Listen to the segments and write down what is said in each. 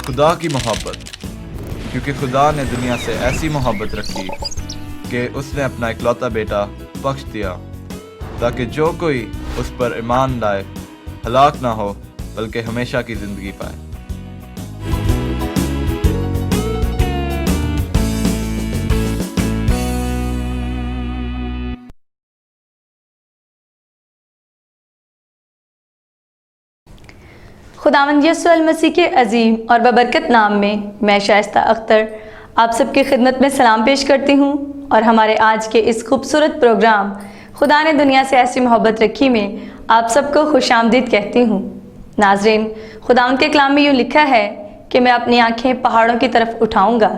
خدا کی محبت، کیونکہ خدا نے دنیا سے ایسی محبت رکھی کہ اس نے اپنا اکلوتا بیٹا بخش دیا، تاکہ جو کوئی اس پر ایمان لائے ہلاک نہ ہو بلکہ ہمیشہ کی زندگی پائے۔ خداوند یسوع المسیح کے عظیم اور ببرکت نام میں میں شائستہ اختر آپ سب کی خدمت میں سلام پیش کرتی ہوں، اور ہمارے آج کے اس خوبصورت پروگرام خدا نے دنیا سے ایسی محبت رکھی میں آپ سب کو خوش آمدید کہتی ہوں۔ ناظرین، خداوند کے کلام میں یوں لکھا ہے کہ میں اپنی آنکھیں پہاڑوں کی طرف اٹھاؤں گا،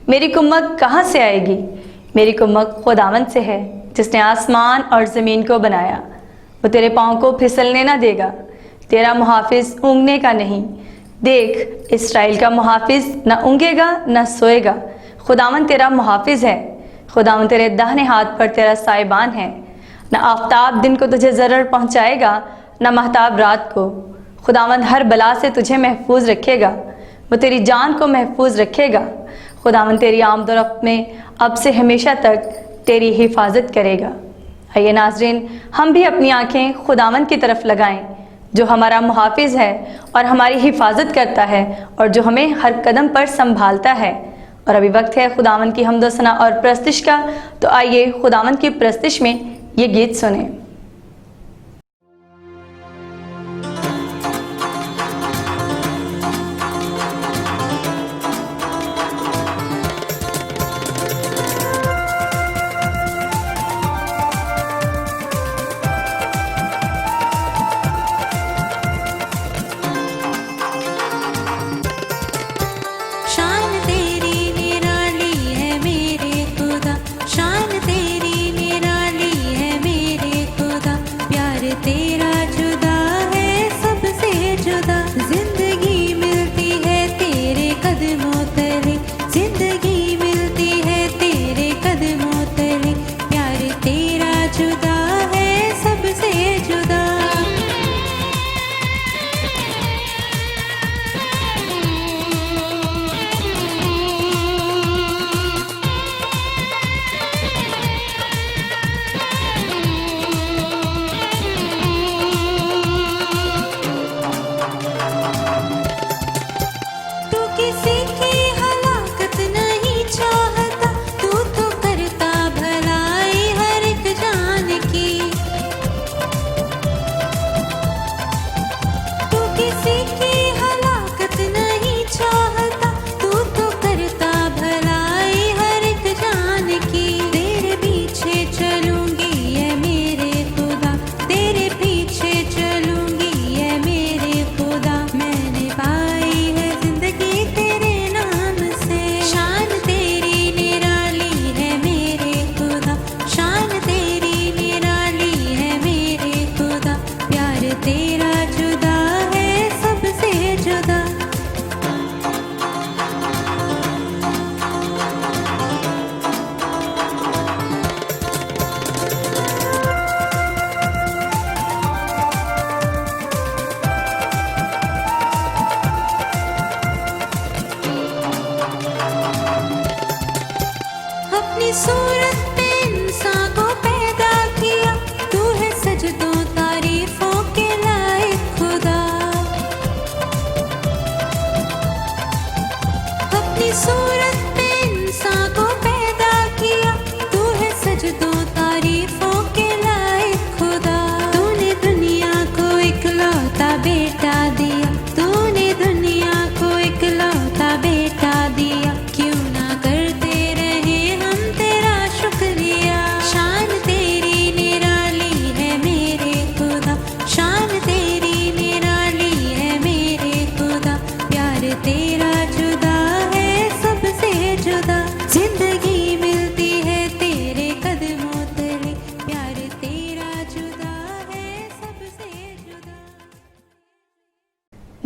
میری کمک کہاں سے آئے گی؟ میری کمک خداوند سے ہے جس نے آسمان اور زمین کو بنایا۔ وہ تیرے پاؤں کو پھسلنے نہ دے گا، تیرا محافظ اونگنے کا نہیں۔ دیکھ، اسرائیل کا محافظ نہ اونگے گا نہ سوئے گا، خداوند تیرا محافظ ہے۔ خداوند تیرے داہنے ہاتھ پر تیرا سائبان ہے، نہ آفتاب دن کو تجھے ضرر پہنچائے گا نہ مہتاب رات کو۔ خداوند ہر بلا سے تجھے محفوظ رکھے گا، وہ تیری جان کو محفوظ رکھے گا۔ خداوند تیری آمد و رفت میں اب سے ہمیشہ تک تیری حفاظت کرے گا۔ آئیے ناظرین، ہم بھی اپنی آنکھیں خداوند کی طرف لگائیں جو ہمارا محافظ ہے اور ہماری حفاظت کرتا ہے اور جو ہمیں ہر قدم پر سنبھالتا ہے۔ اور ابھی وقت ہے خداوند کی حمد و ثنا اور پرستش کا، تو آئیے خداوند کی پرستش میں یہ گیت سنیں۔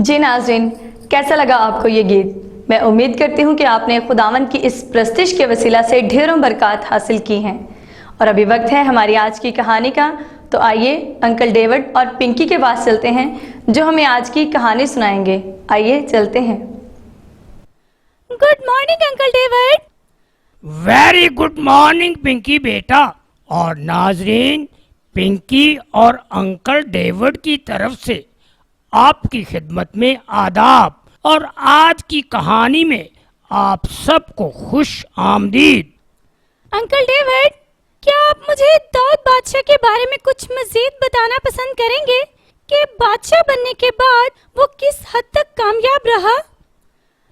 جی ناظرین، کیسا لگا آپ کو یہ گیت؟ میں امید کرتی ہوں کہ آپ نے خداوند کی اس پرستش کے وسیلہ سے ڈھیروں برکات حاصل کی ہیں۔ اور ابھی وقت ہے ہماری آج کی کہانی کا، تو آئیے انکل ڈیوڈ اور پنکی کے پاس چلتے ہیں جو ہمیں آج کی کہانی سنائیں گے۔ آئیے چلتے ہیں۔ Good morning uncle David. Very good morning Pinky बेटा। और नाजरीन, पिंकी और अंकल डेविड की तरफ से आपकी खिदमत में आदाब और आज की कहानी में आप सबको खुश आमदीद। अंकल डेविड, क्या आप मुझे दाऊद बादशाह के बारे में कुछ मजीद बताना पसंद करेंगे कि बादशाह बनने के बाद वो किस हद तक कामयाब रहा?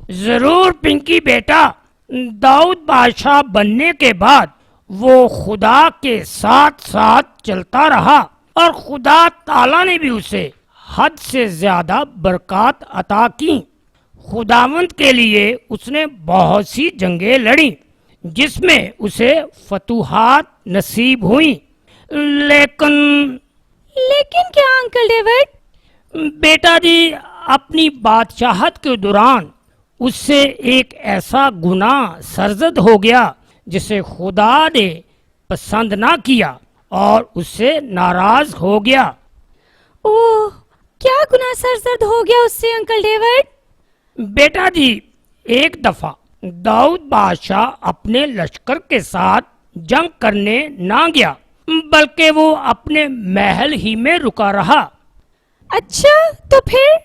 जरूर पिंकी बेटा। दाऊद बादशाह बनने के बाद वो खुदा के साथ साथ चलता रहा और खुदा ताला ने भी उसे हद से ज्यादा बरकत अता की। खुदावंद के लिए उसने बहुत सी जंगें लड़ी जिसमें उसे फतूहात नसीब हुई। लेकिन क्या अंकल डेविड? बेटा जी, अपनी बादशाहत के दौरान उससे एक ऐसा गुनाह सरजद हो गया जिसे खुदा ने पसंद ना किया और उससे नाराज हो गया। ओह, क्या गुनाह सरजद हो गया उससे अंकल डेविड? बेटा जी, एक दफा दाऊद बादशाह अपने लश्कर के साथ जंग करने ना गया, बल्कि वो अपने महल ही में रुका रहा। अच्छा, तो फिर?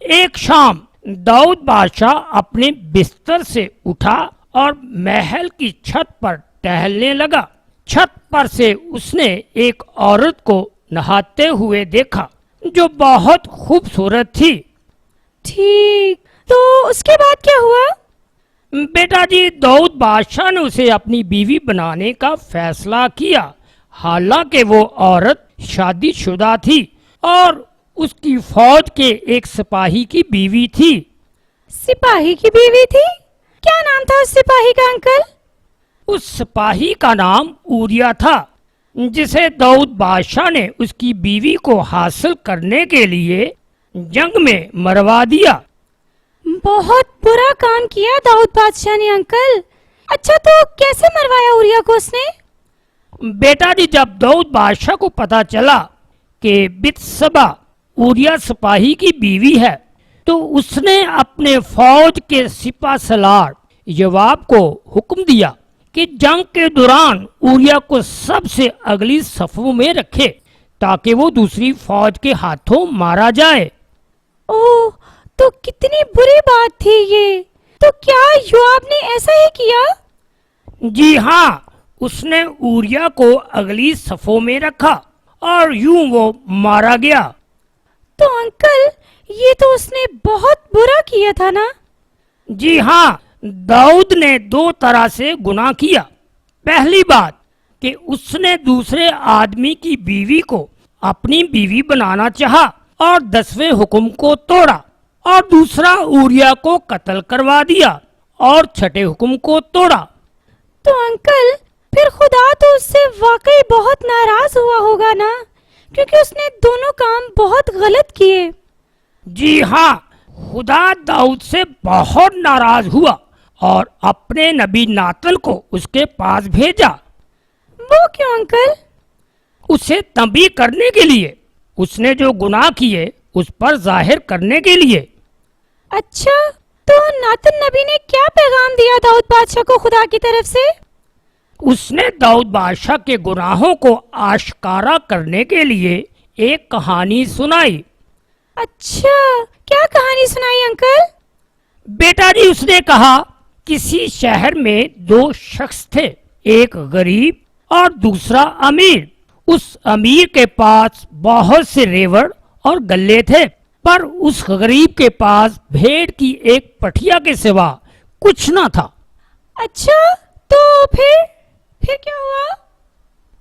एक शाम दाऊद बादशाह अपने बिस्तर से उठा और महल की छत पर टहलने लगा। छत पर से उसने एक औरत को नहाते हुए देखा जो बहुत खूबसूरत थी। ठीक, तो उसके बाद क्या हुआ? बेटा जी, दाऊद बादशाह ने उसे अपनी बीवी बनाने का फैसला किया। हालांकि वो औरत शादीशुदा थी और उसकी फौज के एक सिपाही की बीवी थी। सिपाही की बीवी थी? क्या नाम था उस सिपाही का अंकल? उस सिपाही का नाम ऊरिया था, जिसे दाऊद बादशाह ने उसकी बीवी को हासिल करने के लिए जंग में मरवा दिया। बहुत बुरा काम किया दाऊद बादशाह ने अंकल। अच्छा, तो कैसे मरवाया ऊरिया को उसने? बेटा जी, जब दाऊद बादशाह को पता चला कि बित्सबा ऊरिया सिपाही की बीवी है, तो उसने अपने फौज के सिपा सलार यवाब को हुक्म दिया कि जंग के दौरान ऊरिया को सबसे अगली सफों में रखे ताकि वो दूसरी फौज के हाथों मारा जाए। ओह, तो कितनी बुरी बात थी ये। तो क्या योआब ने ऐसा ही किया? जी हाँ, उसने ऊरिया को अगली सफों में रखा और यूं वो मारा गया। तो अंकल, ये तो उसने बहुत बुरा किया था ना? जी हाँ, दाऊद ने दो तरह से गुनाह किया। पहली बात कि उसने दूसरे आदमी की बीवी को अपनी बीवी बनाना चाहा और 10वें हुक्म को तोड़ा, और दूसरा ऊरिया को कत्ल करवा दिया और 6ठे हुक्म को तोड़ा। तो अंकल, फिर खुदा तो उससे वाकई बहुत नाराज हुआ होगा ना, क्योंकि उसने दोनों काम बहुत गलत किए। जी हाँ, खुदा दाऊद से बहुत नाराज हुआ और अपने नबी नातन को उसके पास भेजा। वो क्यों अंकल? उसे तंबीह करने के लिए, उसने जो गुनाह किए उस पर जाहिर करने के लिए। अच्छा, तो नातन नबी ने क्या पैगाम दिया दाऊद बादशाह को खुदा की तरफ से? उसने दाऊद बादशाह के गुनाहों को आश्कारा करने के लिए एक कहानी सुनाई। अच्छा, क्या कहानी सुनाई अंकल? बेटा जी, उसने कहा किसी शहर में दो शख्स थे, एक गरीब और दूसरा अमीर। उस अमीर के पास बहुत से रेवड़ और गल्ले थे, पर उस गरीब के पास भेड़ की एक पठिया के सिवा कुछ न था। अच्छा, तो फिर क्या हुआ?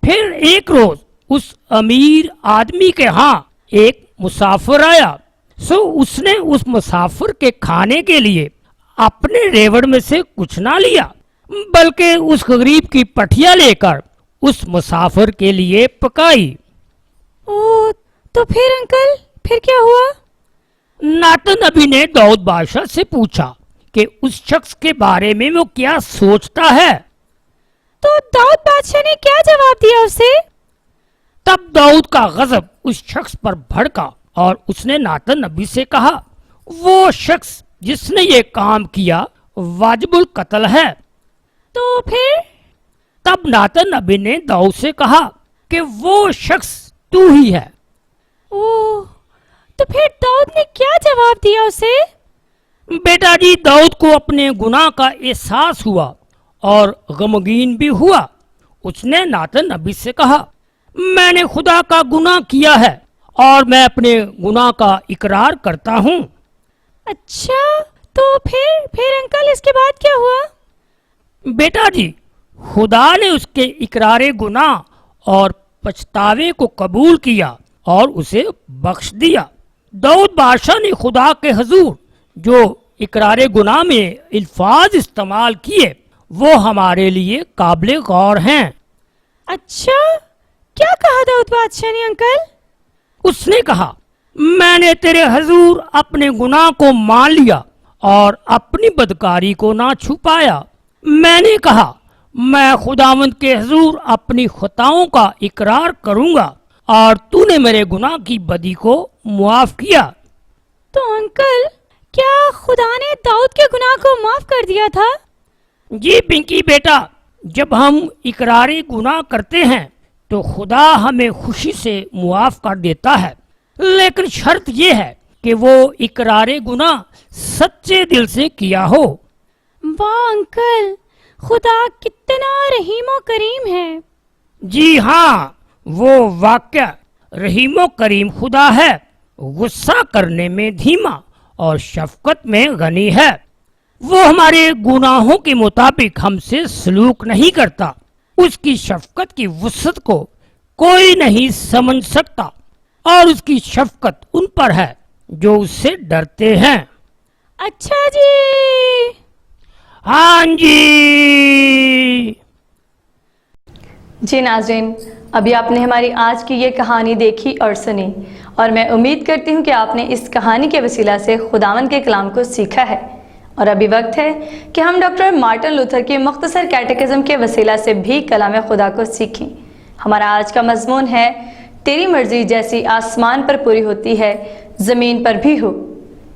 फिर एक रोज उस अमीर आदमी के यहाँ एक मुसाफिर आया। सो उसने उस मुसाफिर के खाने के लिए अपने रेवड़ में से कुछ ना लिया, बल्कि उस गरीब की पठिया लेकर उस मुसाफिर के लिए पकाई। ओह, तो फिर अंकल, फिर क्या हुआ? नातन नबी ने दाऊद बादशाह से पूछा कि उस शख्स के बारे में वो क्या सोचता है। तो दाऊद बादशाह ने क्या जवाब दिया उसे? तब दाऊद का गजब उस शख्स पर भड़का और उसने नातन नबी से कहा, वो शख्स जिसने ये काम किया वाजिबुल कत्ल है। तो फिर? तब नातन नबी ने दाऊद से कहा कि वो शख्स तू ही है। ओह, तो फिर दाऊद ने क्या जवाब दिया उसे? बेटा जी, दाऊद को अपने गुनाह का एहसास हुआ और गमगीन भी हुआ। उसने नातन नबी से कहा, मैंने खुदा का गुनाह किया है और मैं अपने गुनाह का इकरार करता हूँ। अच्छा, तो फिर अंकल इसके बाद क्या हुआ? बेटा जी, खुदा ने उसके इकरारे गुनाह और पछतावे को कबूल किया और उसे बख्श दिया। दाऊद बादशाह ने खुदा के हुजूर जो इकरारे गुनाह में अल्फाज इस्तेमाल किए वो हमारे लिए काबिल गौर हैं। अच्छा, क्या कहा दाऊद बादशाह ने अंकल? उसने कहा, मैंने तेरे हुजूर अपने गुनाह को मान लिया और अपनी बदकारी को ना छुपाया। मैंने कहा, मैं खुदावंद के हुजूर अपनी खताओं का इकरार करूंगा और तूने मेरे गुनाह की बदी को मुआफ किया। तो अंकल, क्या खुदा ने दाऊद के गुनाह को माफ कर दिया था? जी पिंकी बेटा, जब हम इकरारी गुनाह करते हैं तो खुदा हमें खुशी से मुआफ कर देता है, लेकिन शर्त यह है कि वो इकरारे गुनाह सच्चे दिल से किया हो। वाह अंकल, खुदा कितना रहीम करीम है। जी हाँ, वो वाकया रहीमो करीम खुदा है, गुस्सा करने में धीमा और शफकत में गनी है। वो हमारे गुनाहों के मुताबिक हमसे सलूक नहीं करता। उसकी शफकत की वुसअत को कोई नहीं समझ सकता और उसकी शफकत उन पर है जो उससे डरते हैं। अच्छा जी। हाँ जी। जी नाज़रीन, अभी आपने हमारी आज की ये कहानी देखी और सुनी, और मैं उम्मीद करती हूँ कि आपने इस कहानी के वसीला से खुदावंद के कलाम को सीखा है। और अभी वक्त है कि हम डॉक्टर मार्टिन लूथर की मुख्तसर कैटेकिज्म के वसीला से भी कलाम खुदा को सीखें। हमारा आज का मजमून है, तेरी मर्जी जैसी आसमान पर पूरी होती है ज़मीन पर भी हो।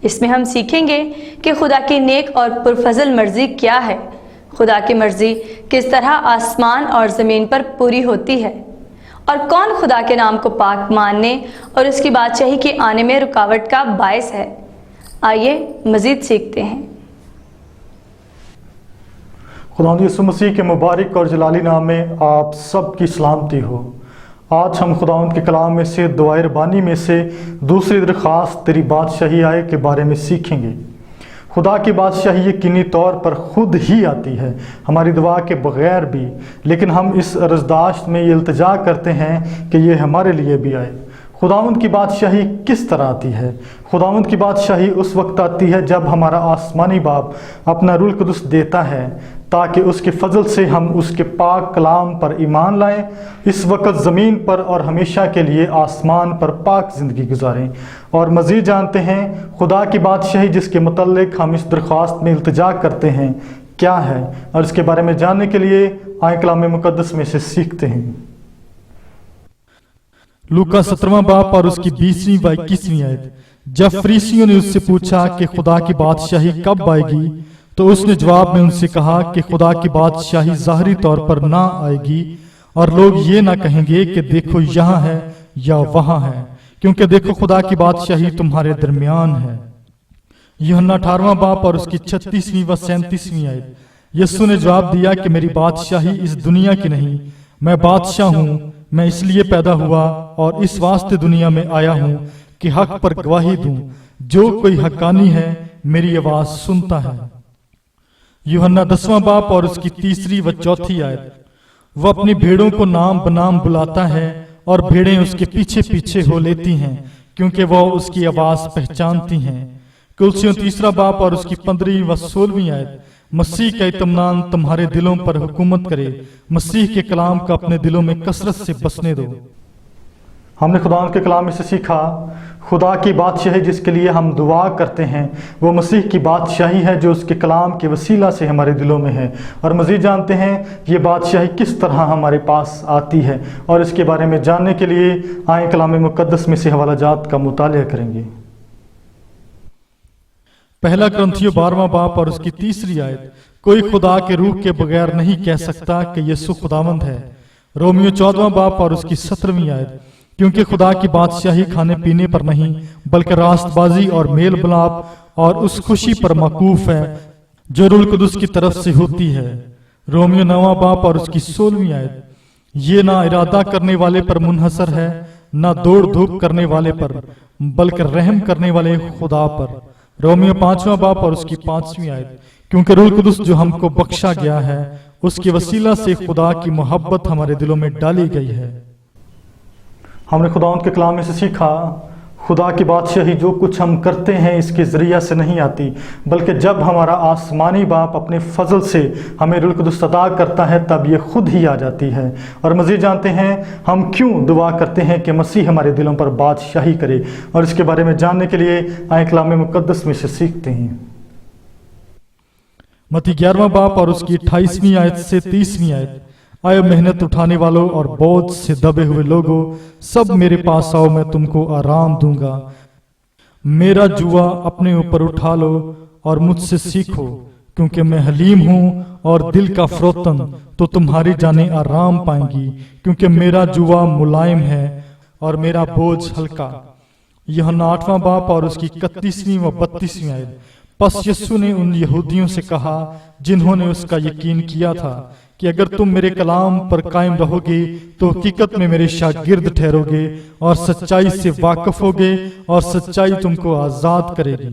इसमें हम सीखेंगे कि खुदा की नेक और पुरफजल मर्जी क्या है, खुदा की मर्जी किस तरह आसमान और ज़मीन पर पूरी होती है, और कौन खुदा के नाम को पाक मानने और उसकी बादशाही के आने में रुकावट का बायस है। आइए मज़ीद सीखते हैं। खुदावंद यीशु मसीह के मुबारक और जलाली नाम में आप सब की सलामती हो। आज हम खुदावंद के कलाम में से दुआए रबानी में से दूसरी दरख्वास्त तेरी बादशाही आए के बारे में सीखेंगे। खुदा की बादशाही यकीनी तौर पर ख़ुद ही आती है, हमारी दुआ के बग़ैर भी, लेकिन हम इस अर्ज़दाश्त में ये इल्तिजा करते हैं कि ये हमारे लिए भी आए। खुदावंद की बादशाही किस तरह आती है? खुदावंद की बादशाही उस वक्त आती है जब हमारा आसमानी बाप अपना रूह कुदस देता है ताकि उसके फजल से हम उसके पाक कलाम पर ईमान लाएं, इस वक्त ज़मीन पर और हमेशा के लिए आसमान पर पाक ज़िंदगी गुजारें। और मज़ीद जानते हैं खुदा की बादशाही जिसके मुतल्लिक़ हम इस दरख्वास्त में इल्तिजा करते हैं क्या है, और इसके बारे में जानने के लिए आए कलाम मुक़द्दस में से सीखते हैं। लूका 17वां बाब और उसकी 20वीं व 21वीं आयत। जब फरीसियों ने उससे पूछा कि खुदा की बादशाही कब आएगी, तो उसने जवाब में उनसे कहा कि खुदा की बादशाही ज़ाहरी तौर पर ना आएगी और लोग ये ना कहेंगे कि देखो यहाँ है या वहाँ है, क्योंकि देखो खुदा की बादशाही तुम्हारे दरमियान है। यूहन्ना 18वां बाब और उसकी 36वीं व 37वीं आयत। यीशु ने जवाब दिया कि मेरी बादशाही इस दुनिया की नहीं, मैं बादशाह हूँ। मैं इसलिए पैदा हुआ और इस वास्ते दुनिया में आया हूँ कि हक पर गवाही दूं। जो कोई हक्कानी है मेरी आवाज सुनता है। यूहन्ना 10वां बाब और उसकी 3री व 4थी आयत। वह अपनी भेड़ों को नाम बनाम बुलाता है और भेड़ें उसके पीछे पीछे हो लेती हैं, क्योंकि वह उसकी आवाज पहचानती हैं। कुलसियों 3रा बाब और उसकी 15वीं व 16वीं आयत। मसीह का इत्मीनान तुम्हारे दिलों पर हुकूमत करे, मसीह के कलाम का अपने दिलों में कसरत से बसने दो। हमने खुदा के कलाम में से सीखा खुदा की बादशाही जिसके लिए हम दुआ करते हैं वो मसीह की बादशाही है जो उसके कलाम के वसीला से हमारे दिलों में है। और मज़ीद जानते हैं ये बादशाही किस तरह हमारे पास आती है, और इसके बारे में जानने के लिए आए कलाम मुक़द्दस में से हवाला जात का मुतालिया करेंगे। पहला ग्रंथियों 12वां बाप और उसकी 3री आयत, कोई खुदा के रूह के बगैर नहीं कह सकता कि यीशु खुदावंद है। रोमियो 14वां बाप और उसकी 17वीं आयत, क्योंकि खुदा की बादशाही खाने पीने पर नहीं बल्कि रास्तबाजी और मेल मिलाप और उस खुशी पर मौकूफ है जो रूह कुदुस की तरफ से होती है। रोमियो 9वां बाप और उसकी 16वीं आयत, ये ना इरादा करने वाले पर मुनहसर है, ना दौड़ धूप करने वाले पर, बल्कि रहम करने वाले खुदा पर। रोमियो 5वां बाप और उसकी 5वीं आयत, क्योंकि रूह कुदुस जो हमको बख्शा गया है उसके वसीला से खुदा की मोहब्बत हमारे दिलों में डाली गई है। हमने खुदावंद के कलाम में से सीखा, खुदा की बादशाही जो कुछ हम करते हैं इसके ज़रिया से नहीं आती, बल्कि जब हमारा आसमानी बाप अपने फजल से हमें रूह कुदुस अता करता है तब ये खुद ही आ जाती है। और मज़ीद जानते हैं हम क्यों दुआ करते हैं कि मसीह हमारे दिलों पर बादशाही करे, और इसके बारे में जानने के लिए आए कलाम मुक़द्दस में से सीखते हैं। मत्ती 11वां बाप और उसकी 28वीं आयत से 30वीं आयत, आए मेहनत उठाने वालों और बोझ से दबे हुए लोगों, सब मेरे पास आओ, मैं तुमको आराम दूंगा। मेरा जुआ अपने ऊपर उठा लो और मुझसे सीखो, क्योंकि मैं हलीम हूं और दिल का फरोतन, तो तुम्हारी जानें आराम पाएंगी, क्योंकि मेरा जुआ मुलायम है और मेरा बोझ हल्का। यूहन्ना 8वां बाप और उसकी 31वीं व 32वीं आयत, बस यीशु ने उन यहूदियों से कहा जिन्होंने उसका यकीन किया था कि अगर तुम मेरे कलाम पर कायम रहोगे तो हकीकत में मेरे शागिर्द ठहरोगे और सच्चाई से वाकिफ होगे और सच्चाई तुमको आजाद करेगी।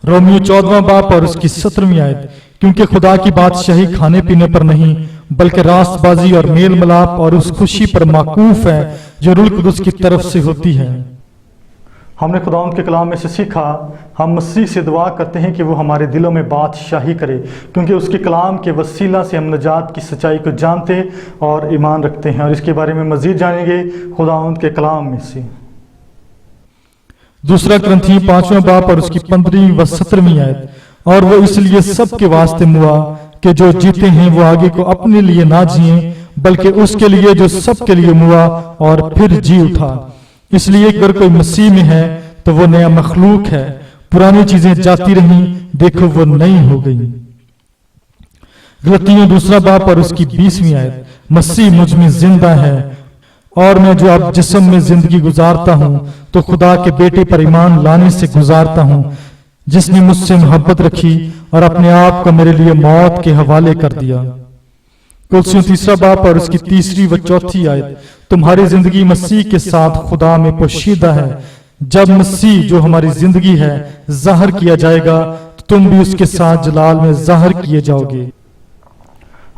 रोमियो 14वां बाप और उसकी 17वीं आयत, क्योंकि खुदा की बादशाही खाने पीने पर नहीं बल्कि रास्तबाजी और मेल मिलाप और उस खुशी पर माकूफ है जो रूह कुदुस की तरफ से होती है। हमने खुदावंद के कलाम में से सीखा, हम मसीह से दुआ करते हैं कि वो हमारे दिलों में बादशाही करे, क्योंकि उसके कलाम के वसीला से हम नजात की सच्चाई को जानते और ईमान रखते हैं। और इसके बारे में मजीद जानेंगे खुदावंद के कलाम में से। दूसरा ग्रंथी 5वां बाप और उसकी 15वीं व 17वीं आयत, और वो इसलिए सबके वास्ते मुआ कि जो जीते हैं वो आगे को अपने लिए ना जिए बल्कि उसके लिए जो सबके लिए मुआ और फिर जी उठा। इसलिए अगर कोई मसीह में है तो वो नया मखलूक है, पुरानी चीजें जाती रहीं, देखो वो नई हो गई। गलतियों 2 बाप और उसकी 20वीं आयत, मसीह मुझ में जिंदा है और मैं जो अब जिस्म में जिंदगी गुजारता हूं तो खुदा के बेटे पर ईमान लाने से गुजारता हूं, जिसने मुझसे मोहब्बत रखी और अपने आप को मेरे लिए मौत के हवाले कर दिया। कुलसियों 3 बाप और उसकी 3री व 4थी आयत, तुम्हारी जिंदगी मसीह के साथ खुदा में पोशीदा है। जब मसीह जो हमारी जिंदगी है जाहिर किया जाएगा तो तुम भी उसके साथ जलाल में जाहिर किए जाओगे।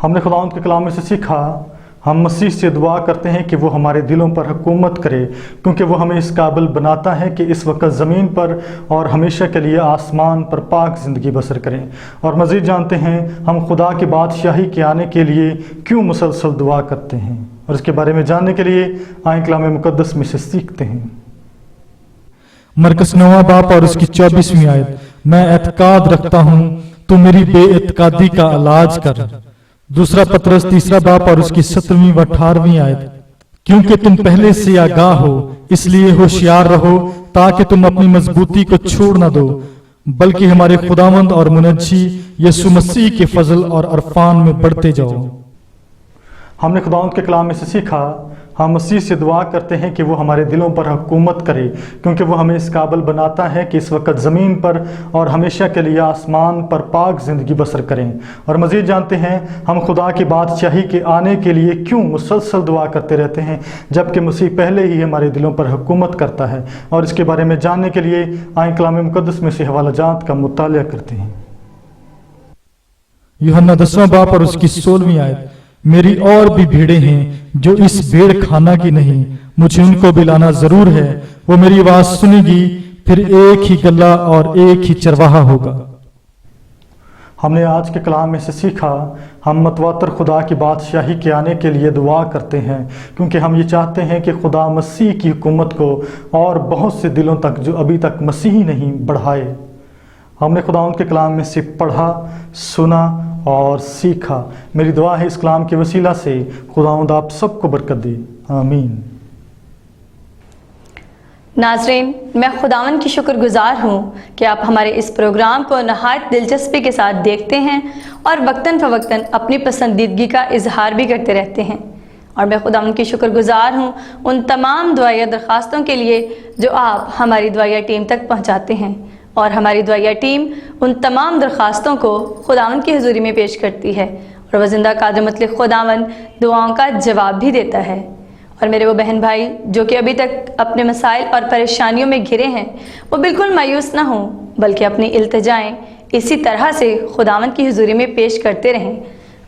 हमने खुदावंद के कलाम में से सीखा, हम मसीह से दुआ करते हैं कि वो हमारे दिलों पर हुकूमत करे, क्योंकि वो हमें इस काबिल बनाता है कि इस वक्त ज़मीन पर और हमेशा के लिए आसमान पर पाक ज़िंदगी बसर करें। और मज़ीद जानते हैं हम खुदा की बादशाही के आने के लिए क्यों मुसलसल दुआ करते हैं, और इसके बारे में जानने के लिए आए कलाम मुक़द्दस में से सीखते हैं। मरकस 9वां बाप और उसकी 24वीं आयत, मैं एतकाद रखता हूं, तू मेरी बेएतकादी का इलाज कर। दूसरा पत्रस 3 बाप और उसकी 17वीं व 18वीं आयत, क्योंकि तुम पहले से आगाह हो इसलिए होशियार रहो ताकि तुम अपनी मजबूती को छोड़ न दो, बल्कि हमारे खुदावंद और मुनज्जी यीशु मसीह के फजल और अरफान में बढ़ते जाओ। हमने खुदावंद के कलाम में से सीखा, हम मसीह से दुआ करते हैं कि वो हमारे दिलों पर हुकूमत करे, क्योंकि वो हमें इस काबिल बनाता है कि इस वक्त ज़मीन पर और हमेशा के लिए आसमान पर पाक ज़िंदगी बसर करें। और मज़ीद जानते हैं हम खुदा की बादशाही के आने के लिए क्यों मुसलसल दुआ करते रहते हैं, जबकि मसीह पहले ही हमारे दिलों पर हुकूमत करता है। और इसके बारे में जानने के लिए आए कलाम मुक़द्दस में से हवाला जात का मुतालिया करते हैं। यूहन्ना 10वां बाप और उसकी 16वीं आयत, मेरी और भी भेड़ें हैं जो इस भेड़ खाना की नहीं, मुझे उनको भी लाना जरूर है। वो मेरी आवाज सुनेगी, फिर एक ही गल्ला और एक ही चरवाहा होगा। हमने आज के कलाम में से सीखा, हम मतवातर खुदा की बादशाही के आने के लिए दुआ करते हैं, क्योंकि हम ये चाहते हैं कि खुदा मसीह की हुकूमत को और बहुत से दिलों तक जो अभी तक मसीही नहीं बढ़ाए। हमने खुदावंद के कलाम में से पढ़ा, सुना और सीखा। मेरी दुआ है इस कलाम के वसीला से खुदावंद आप सबको बरकत दे, आमीन। नाज़रीन, मैं खुदावन की शुक्रगुजार हूँ कि आप हमारे इस प्रोग्राम को नहायत दिलचस्पी के साथ देखते हैं और वक्तन फ़वक्तन अपनी पसंदीदगी का इजहार भी करते रहते हैं। और मैं खुदावन की शुक्रगुजार हूँ उन तमाम दुआया दरख्वास्तों के लिए जो आप हमारी दुआया टीम तक पहुँचाते हैं, और हमारी दुआया टीम उन तमाम दरख्वास्तों को खुदावन की हुजूरी में पेश करती है, और वह ज़िंदा कादिर मतलब खुदावन दुआओं का जवाब भी देता है। और मेरे वो बहन भाई जो कि अभी तक अपने मसाइल और परेशानियों में घिरे हैं, वो बिल्कुल मायूस ना हों, बल्कि अपनी इल्तिजाएं इसी तरह से खुदावन की हुजूरी में पेश करते रहें।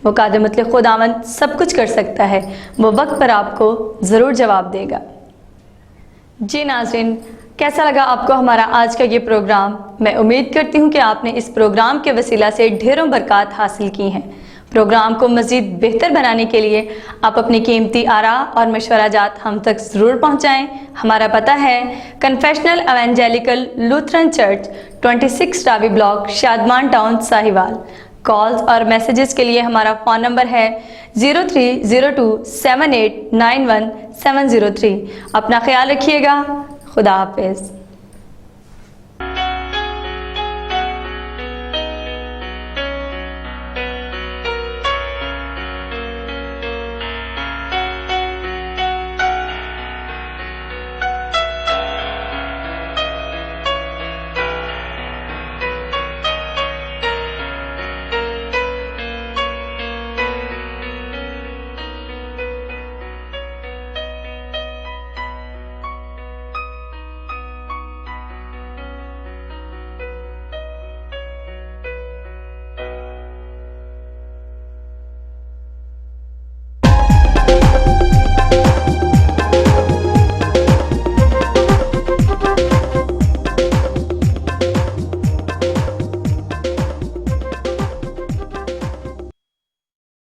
वो कादिर मतलब खुदावन सब कुछ कर सकता है, वो वक्त पर आपको ज़रूर जवाब देगा। जी नाज़रीन, कैसा लगा आपको हमारा आज का ये प्रोग्राम? मैं उम्मीद करती हूँ कि आपने इस प्रोग्राम के वसीला से ढेरों बरकत हासिल की हैं। प्रोग्राम को मज़ीद बेहतर बनाने के लिए आप अपनी कीमती आरा और मशवराजात हम तक ज़रूर पहुँचाएँ। हमारा पता है confessional evangelical Lutheran church 26 TAVI block, Shadman town, Sahiwal. Calls और मैसेजेस के लिए हमारा फ़ोन नंबर है 03027891 703। अपना ख्याल रखिएगा। खुदा हाफिज़।